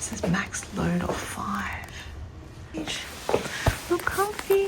says max load of 5. Look comfy.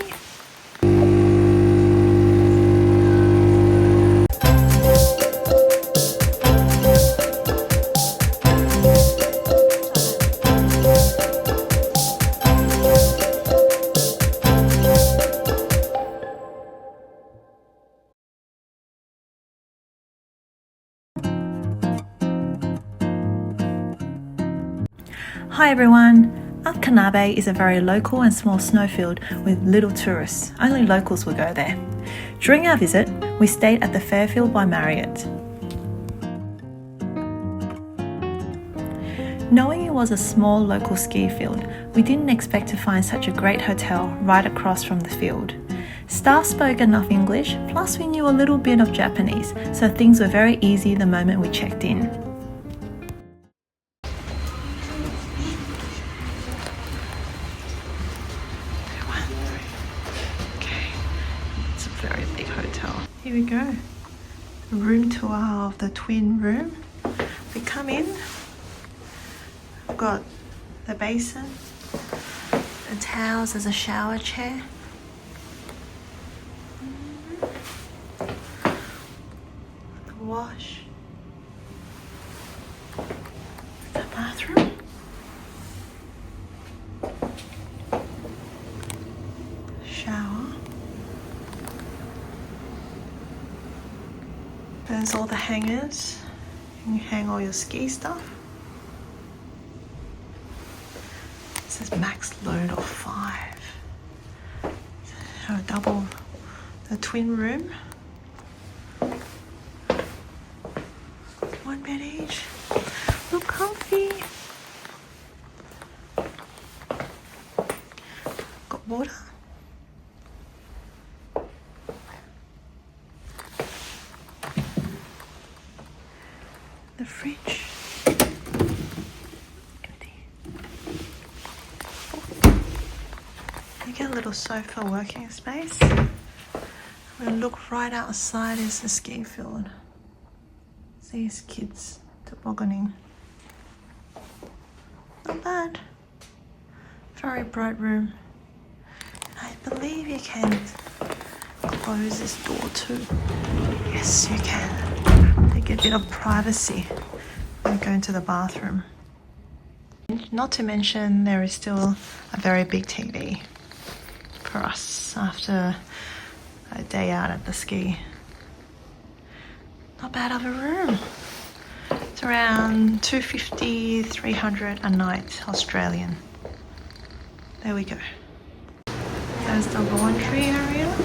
Hi everyone! Up Kannabe is a very local and small snowfield with little tourists. Only locals will go there. During our visit, we stayed at the Fairfield by Marriott. Knowing it was a small local ski field, we didn't expect to find such a great hotel right across from the field. Staff spoke enough English, plus we knew a little bit of Japanese, so things were very easy the moment we checked in. Very big hotel. Here we go. Room tour of the twin room. We come in. We've got the basin, the towels, there's a shower chair. The wash. The bathroom. Shower. There's all the hangers. You can hang all your ski stuff. It says max load of 5. So double the twin room. 1 bed each. Look comfy. Got water. The fridge. Empty. You get a little sofa working space. We'll look right outside is the ski field. These kids tobogganing. Not bad. Very bright room. I believe you can close this door too. Yes, you can. Get a bit of privacy and go into the bathroom. Not to mention there is still a very big TV for us after a day out at the ski. Not bad of a room. It's around $250, $300 a night Australian. There we go. There's the laundry area.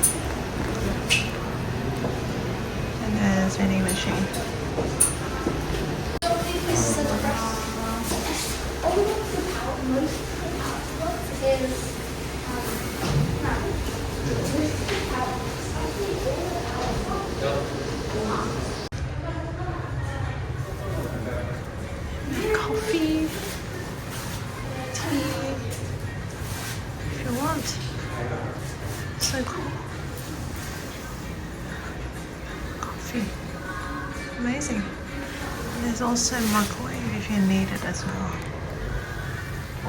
And there's vending machine. Coffee, tea, if you want. So cool. Coffee, amazing. And there's also a microwave if you need it as well,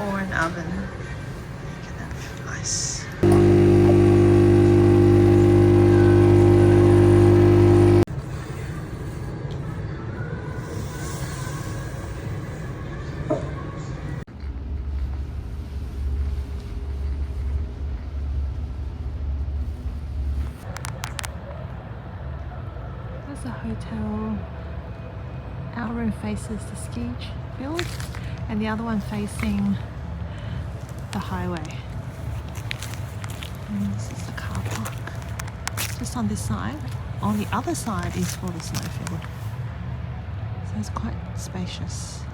or an oven. Look at that, nice. The hotel. Our room faces the ski field and the other one facing the highway. And this is the car park. Just on this side. On the other side is for the snowfield. So it's quite spacious.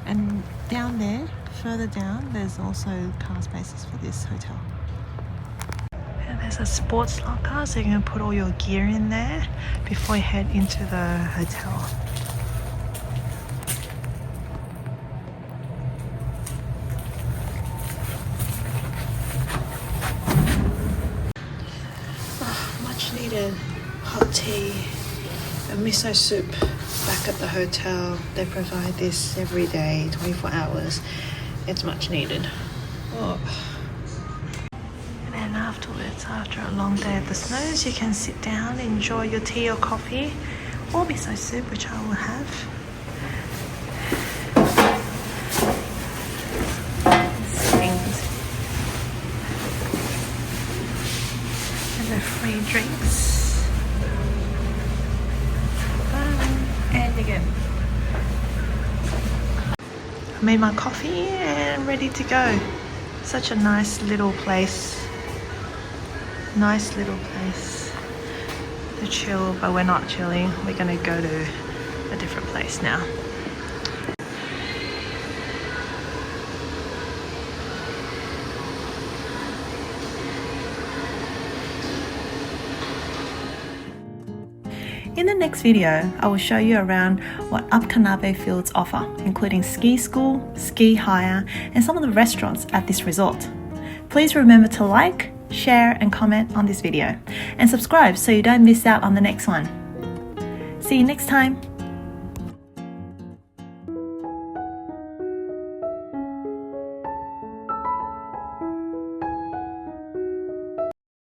And down there, further down, there's also car spaces for this hotel. There's a sports locker, so you can put all your gear in there before you head into the hotel. Oh, much needed hot tea, a miso soup back back at the hotel. They provide this every day, 24 hours. It's much needed. Oh. And then afterwards, after a long day at the snows, you can sit down, enjoy your tea or coffee, or miso soup, which I will have. And the free drinks. And again. I made my coffee and I'm ready to go. Such a nice little place. Nice little place to chill, but we're not chilling. We're gonna go to a different place now. In the next video, I will show you around what Up Kannabe fields offer, including ski school, ski hire, and some of the restaurants at this resort. Please remember to like, share, and comment on this video, and subscribe so you don't miss out on the next one. See you next time.